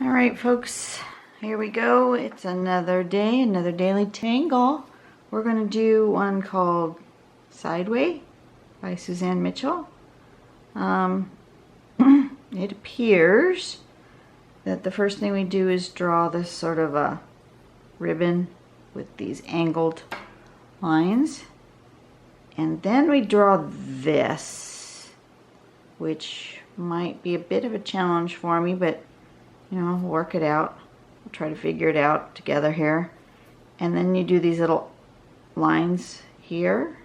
All right, folks, here we go. It's another day, another daily tangle. We're going to do one called Siedwae by Suzanne Mitchell. It appears that the first thing we do is draw this sort of a ribbon with these angled lines. And then we draw this, which might be a bit of a challenge for me, but you know, work it out. We'll try to figure it out together here. And then you do these little lines here.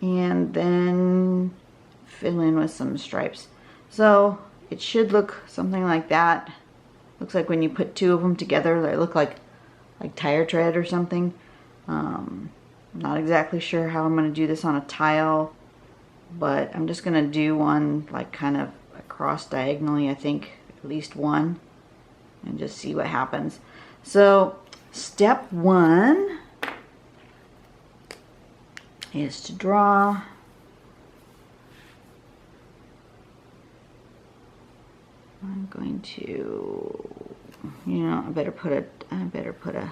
And then fill in with some stripes. So it should look something like that. Looks like when you put two of them together, they look like tire tread or something. Not exactly sure how I'm going to do this on a tile, but I'm just going to do one like kind of across diagonally, I think, at least one, and just see what happens. So step one is to draw I'm going to, you know, I better put a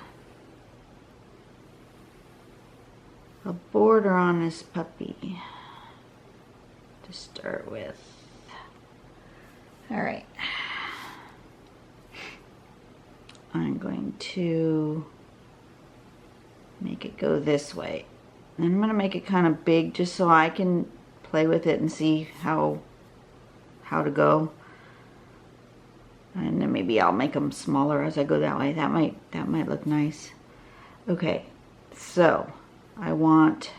border on this puppy to start with. All right. I'm going to make it go this way. And I'm going to make it kind of big just so I can play with it and see how to go. And then maybe I'll make them smaller as I go that way. That might look nice. Okay, so I want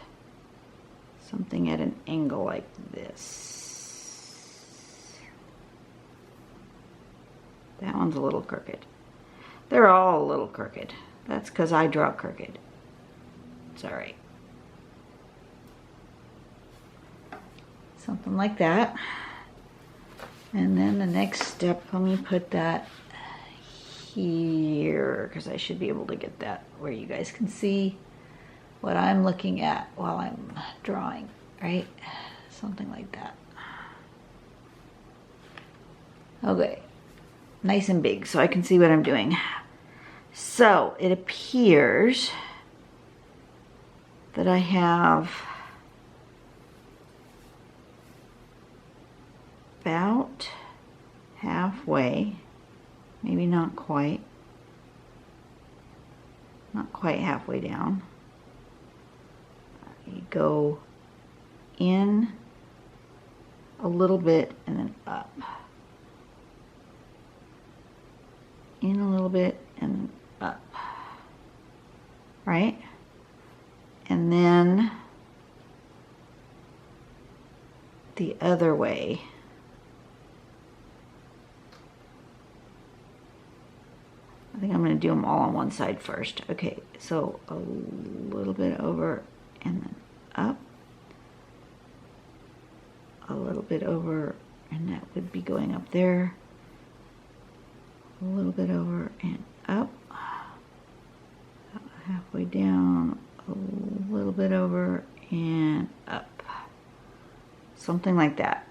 something at an angle like this. That one's a little crooked. They're all a little crooked. That's because I draw crooked. It's all right. Something like that. And then the next step, let me put that here because I should be able to get that where you guys can see what I'm looking at while I'm drawing, right? Something like that. Okay, nice and big so I can see what I'm doing. So it appears that I have about halfway, maybe not quite halfway down. You go in a little bit and then up. In a little bit and then up. Right? And then the other way. I think I'm going to do them all on one side first. Okay, so a little bit over and then up. A little bit over, and that would be going up there. A little bit over and up. Halfway down, a little bit over and up. Something like that.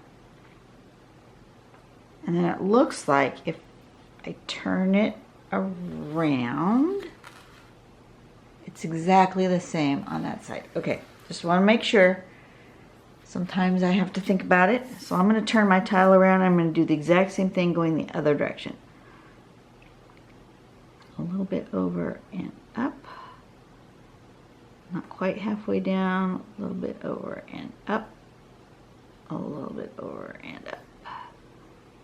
And then it looks like if I turn it around, it's exactly the same on that side. Okay, just want to make sure. Sometimes I have to think about it. So I'm going to turn my tile around. I'm going to do the exact same thing going the other direction. A little bit over and up. Not quite halfway down. A little bit over and up. A little bit over and up. A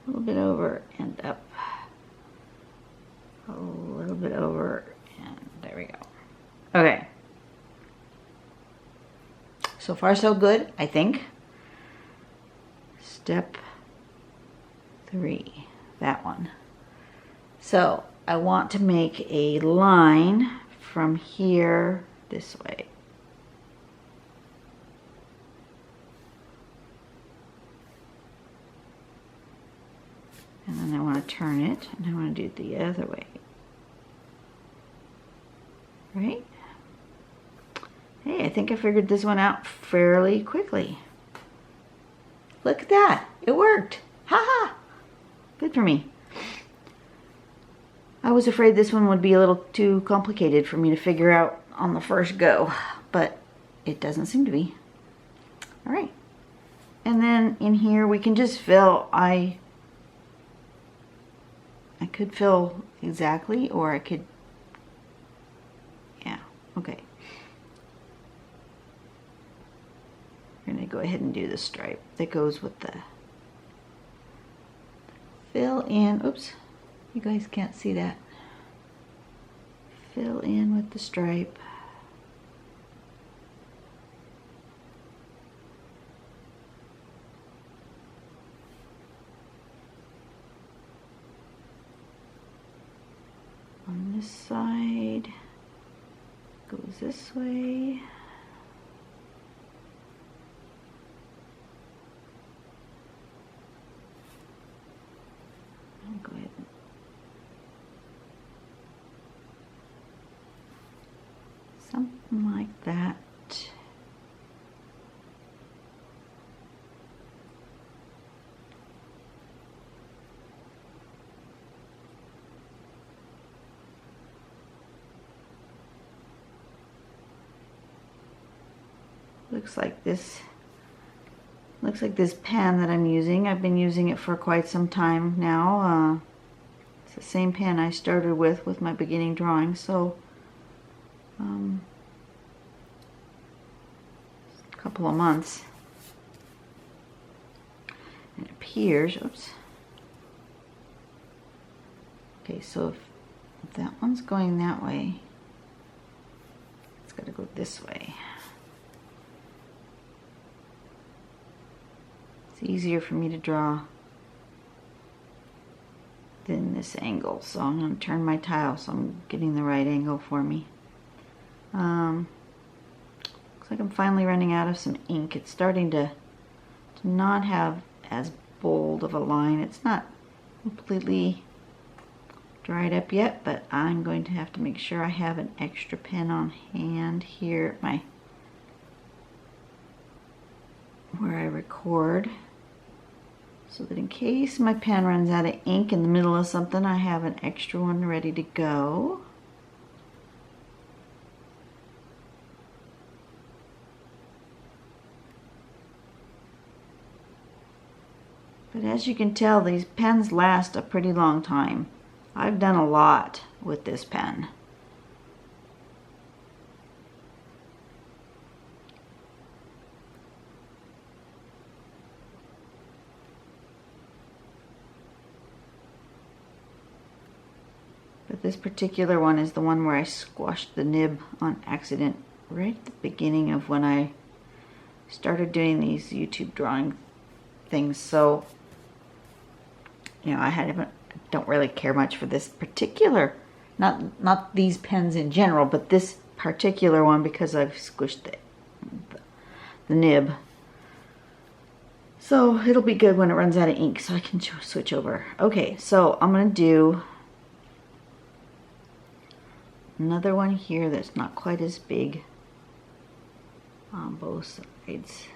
little bit over and up. A little bit over, and there we go. Okay. So far so good, I think. Step 3, that one. So I want to make a line from here this way. And then I want to turn it, and I want to do it the other way. Right? Hey, I think I figured this one out fairly quickly. Look at that. It worked. Ha ha. Good for me. I was afraid this one would be a little too complicated for me to figure out on the first go, but it doesn't seem to be. All right. And then in here we can just fill. I could fill exactly, or I could, yeah, okay. We're gonna go ahead and do the stripe that goes with the fill in. Oops, you guys can't see that. Fill in with the stripe. On this side, goes this way. I'll go ahead and something like that. Looks like this pen that I'm using. I've been using it for quite some time now. It's the same pen I started with my beginning drawing, so a couple of months. It appears, oops. Okay, so if that one's going that way, it's got to go this way. It's easier for me to draw than this angle, so I'm going to turn my tile so I'm getting the right angle for me. Looks like I'm finally running out of some ink. It's starting to not have as bold of a line. It's not completely dried up yet, but I'm going to have to make sure I have an extra pen on hand here at where I record, so that in case my pen runs out of ink in the middle of something, I have an extra one ready to go. But as you can tell, these pens last a pretty long time. I've done a lot with this pen. But this particular one is the one where I squashed the nib on accident right at the beginning of when I started doing these YouTube drawing things. So, you know, I don't really care much for this particular, not these pens in general, but this particular one, because I've squished the nib. So it'll be good when it runs out of ink, so I can switch over. Okay, so I'm gonna do another one here that's not quite as big on both sides.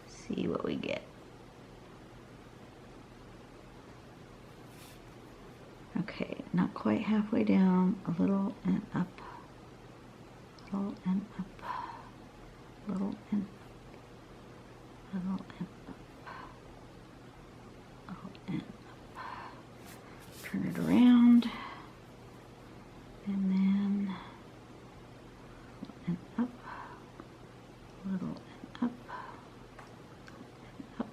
See what we get. Okay, not quite halfway down, a little and up, little and up. Little and up, little and up, little and up. Turn it around, and then little and up, little and up, and up.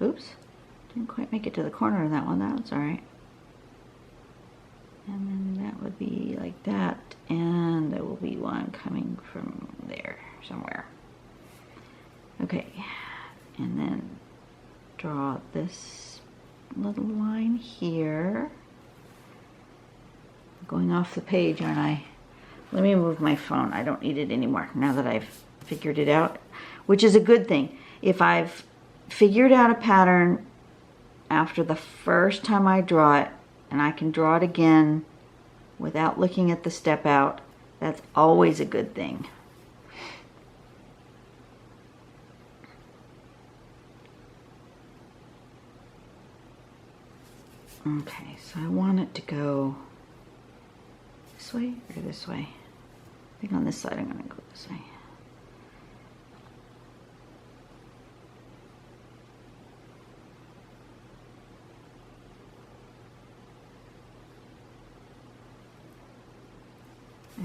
Oops, didn't quite make it to the corner of that one. That's all right. And then that would be like that, and there will be one coming from there somewhere. Okay, and then draw this little line here. I'm going off the page, aren't I? Let me move my phone. I don't need it anymore now that I've figured it out, which is a good thing. If I've figured out a pattern after the first time I draw it, and I can draw it again without looking at the step out. That's always a good thing. Okay, so I want it to go this way or this way. I think on this side I'm going to go this way.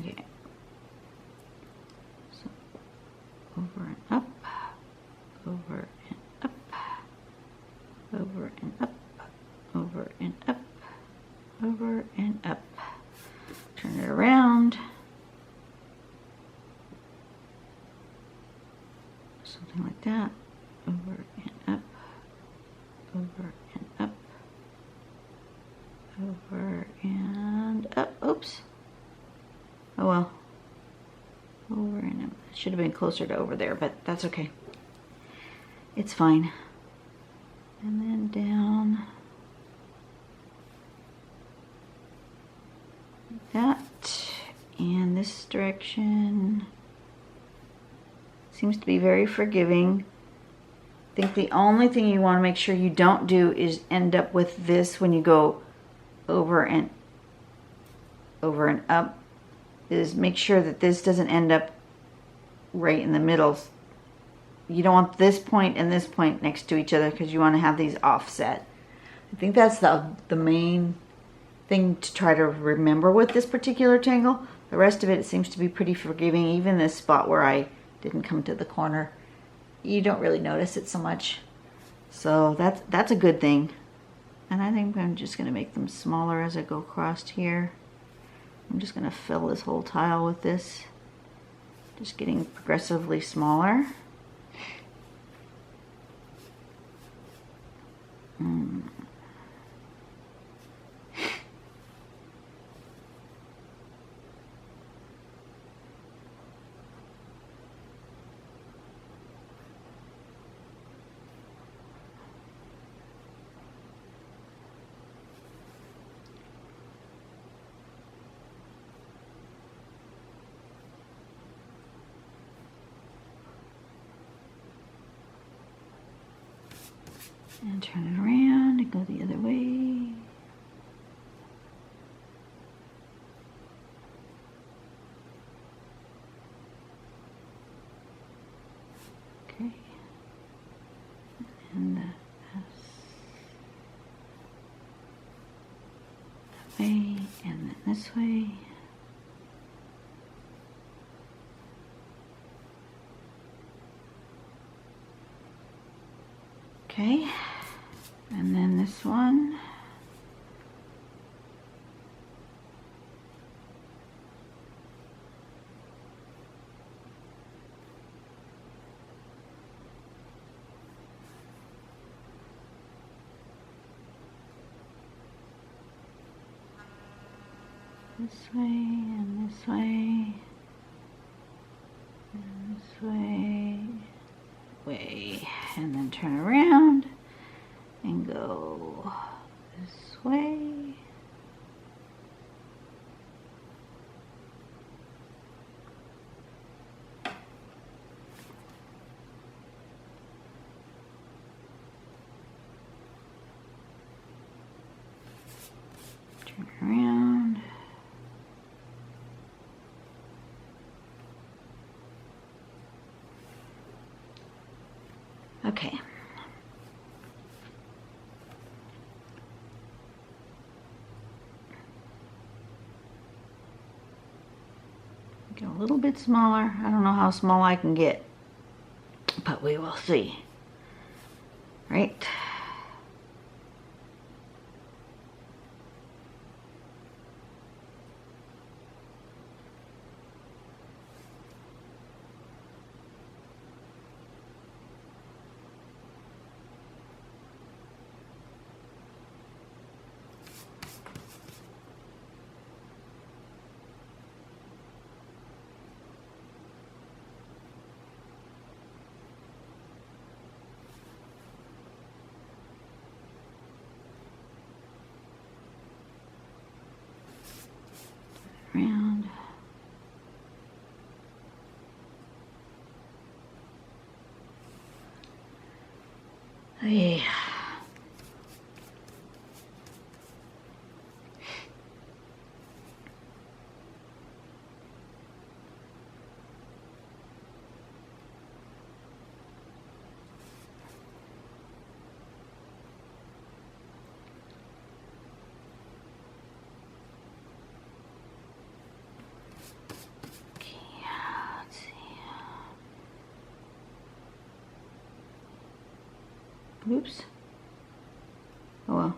Okay. So over and up, over and up, over and up, over and up, over and up. Turn it around. Something like that. Over and up, over and up, over and up. Oops. Oh well. Over and up. Should have been closer to over there, but that's okay. It's fine. And then down. Like that. And this direction seems to be very forgiving. I think the only thing you want to make sure you don't do is end up with this when you go over and up, is make sure that this doesn't end up right in the middle. You don't want this point and this point next to each other because you want to have these offset. I think that's the main thing to try to remember with this particular tangle. The rest of it seems to be pretty forgiving. Even this spot where I didn't come to the corner, you don't really notice it so much. So that's a good thing. And I think I'm just going to make them smaller as I go across here. I'm just going to fill this whole tile with this. Just getting progressively smaller. And turn it around and go the other way. Okay. And that way, and then this way. Okay. And then this one. This way and this way. And this way. And then turn around and go this way. Turn around. Okay. Get a little bit smaller. I don't know how small I can get, but we will see. Right? around. Yeah. Oops. Oh well.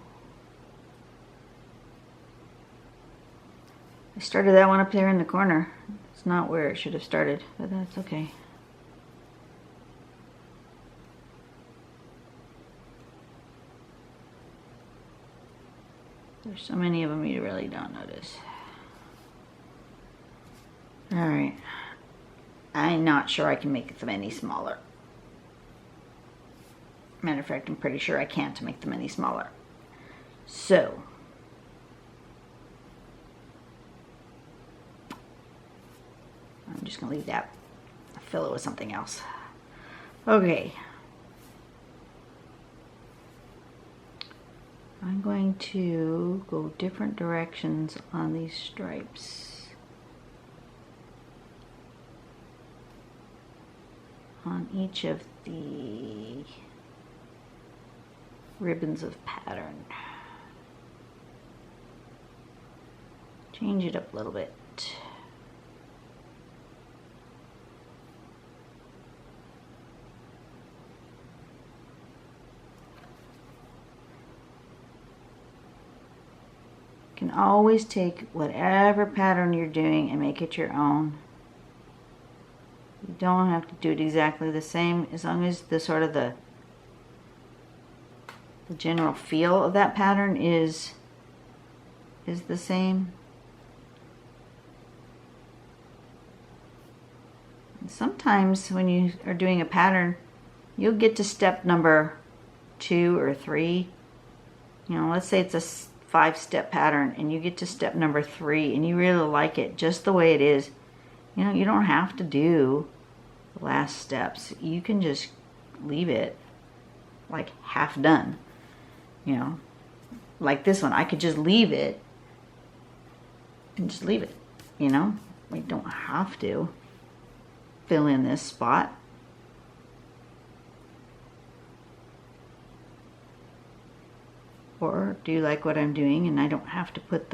I started that one up there in the corner. It's not where it should have started, but that's okay. There's so many of them you really don't notice. Alright. I'm not sure I can make them any smaller. Matter of fact, I'm pretty sure I can't make them any smaller. So, I'm just going to leave that. Fill it with something else. Okay. I'm going to go different directions on these stripes. On each of the ribbons of pattern. Change it up a little bit. You can always take whatever pattern you're doing and make it your own. You don't have to do it exactly the same, as long as the sort of the general feel of that pattern is the same. And sometimes when you are doing a pattern, you'll get to step number 2 or 3. You know, let's say it's a 5-step pattern and you get to step number 3 and you really like it just the way it is. You know, you don't have to do the last steps. You can just leave it like half done. You know, like this one, I could just leave it and just leave it, you know. We don't have to fill in this spot. Or do like what I'm doing and I don't have to put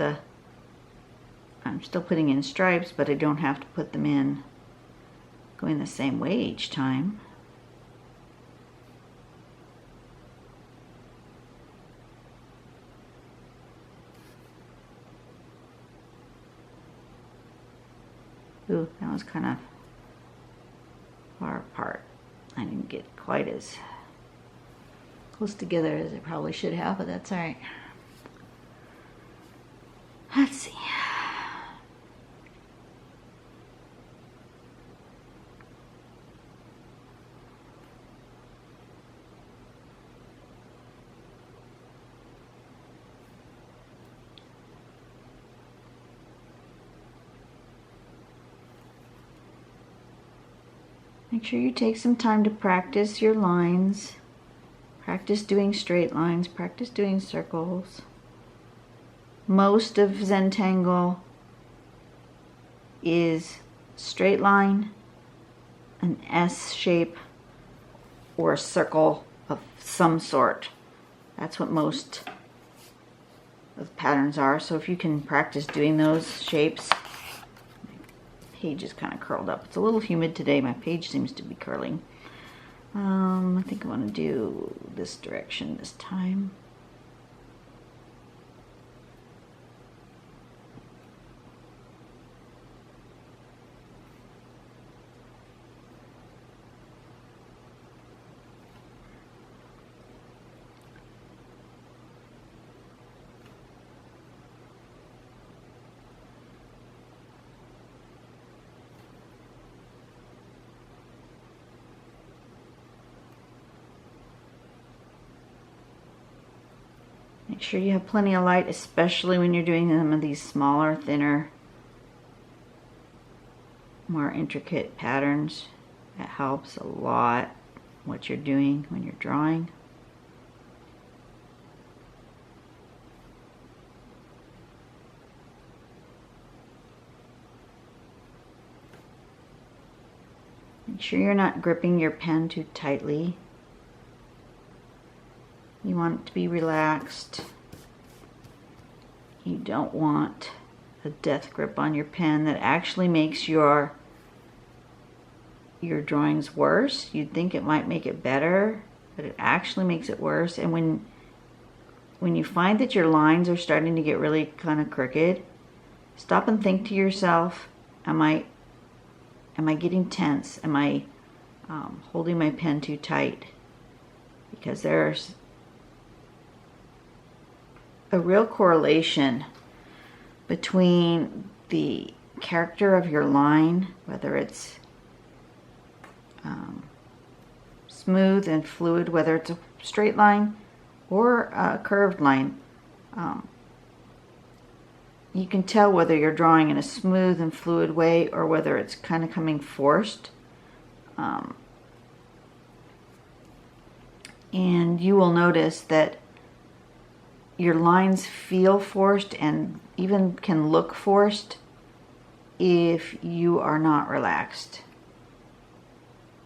I'm still putting in stripes, but I don't have to put them in going the same way each time. Ooh, that was kind of far apart. I didn't get quite as close together as I probably should have, but that's all right. Let's see. Make sure you take some time to practice your lines. Practice doing straight lines. Practice doing circles. Most of Zentangle is straight line, an S shape, or a circle of some sort. That's what most of the patterns are. So if you can practice doing those shapes. Page is kind of curled up. It's a little humid today. My page seems to be curling. I think I want to do this direction this time. Make sure you have plenty of light, especially when you're doing some of these smaller, thinner more intricate patterns. That helps a lot what you're doing when you're drawing. Make sure you're not gripping your pen too tightly. You want it to be relaxed. You don't want a death grip on your pen that actually makes your drawings worse. You'd think it might make it better, but it actually makes it worse. And when you find that your lines are starting to get really kind of crooked, stop and think to yourself, am I getting tense? Am I holding my pen too tight? Because there's a real correlation between the character of your line, whether it's smooth and fluid, whether it's a straight line or a curved line. You can tell whether you're drawing in a smooth and fluid way or whether it's kind of coming forced. And you will notice that your lines feel forced and even can look forced if you are not relaxed.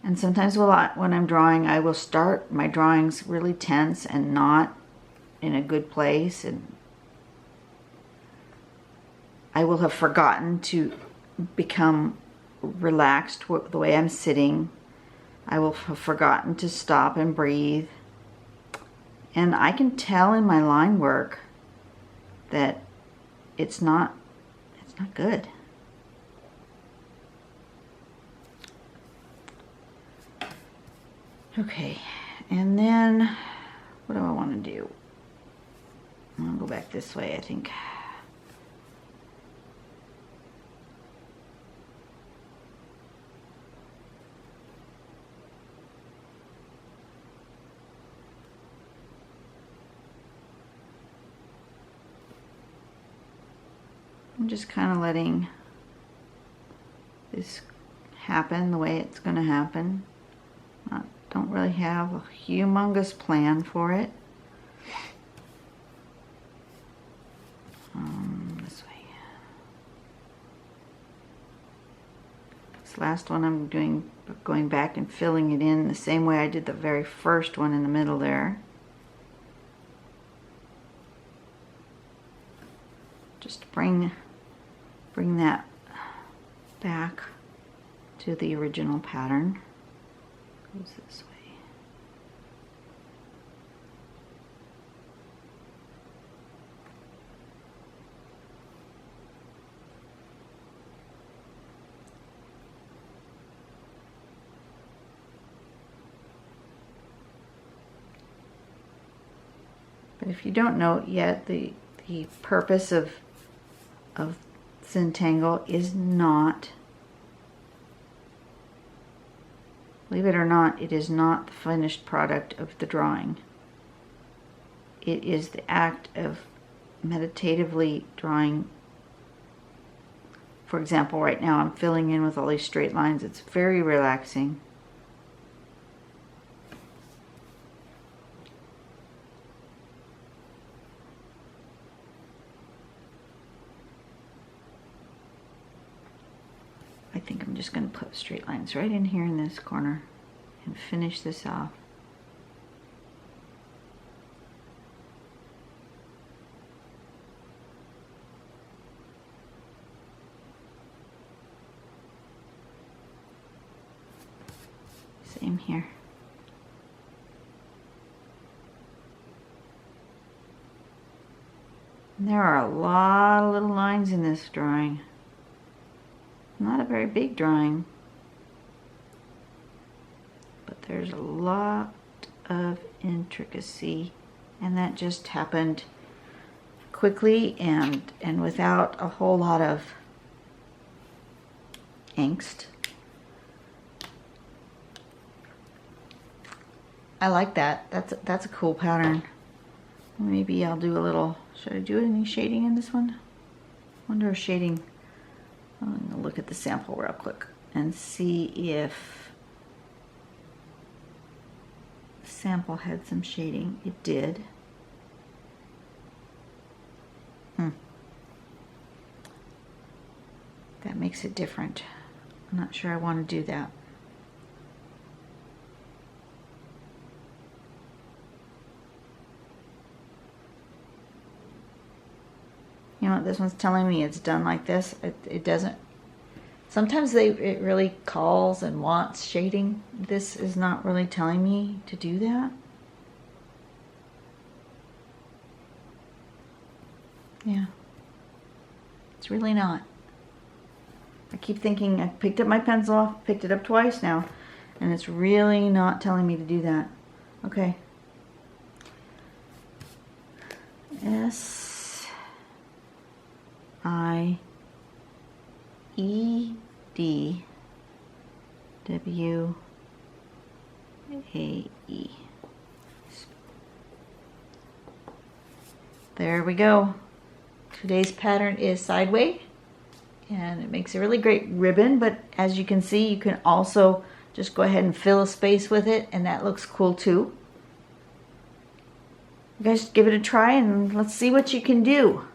And sometimes when I'm drawing, I will start my drawings really tense and not in a good place, and I will have forgotten to become relaxed the way I'm sitting. I will have forgotten to stop and breathe. And I can tell in my line work that it's not good. Okay, and then what do I want to do? I'm gonna go back this way, I think. I'm just kind of letting this happen the way it's going to happen. I don't really have a humongous plan for it. This way. This last one I'm going back and filling it in the same way I did the very first one in the middle there. Just bring that back to the original pattern. Goes this way. But if you don't know it yet, the purpose of tangle is not, believe it or not, it is not the finished product of the drawing. It is the act of meditatively drawing. For example, right now I'm filling in with all these straight lines. It's very relaxing. I think I'm just going to put straight lines right in here in this corner and finish this off. Same here. And there are a lot of little lines in this drawing. Not a very big drawing, but there's a lot of intricacy, and that just happened quickly and without a whole lot of angst. I like that. That's a cool pattern. Maybe I'll do a little, should I do any shading in this one? I wonder if shading, I'm gonna look at the sample real quick. and see if the sample had some shading. It did. That makes it different. I'm not sure I want to do that. You know what, this one's telling me it's done like this. It doesn't. Sometimes it really calls and wants shading. This is not really telling me to do that. Yeah. It's really not. I keep thinking I picked up my pencil off, picked it up twice now, and it's really not telling me to do that. Okay. S-I-E-D-W-A-E. There we go. Today's pattern is Siedwae, and it makes a really great ribbon, but as you can see, you can also just go ahead and fill a space with it, and that looks cool too. You guys give it a try and let's see what you can do.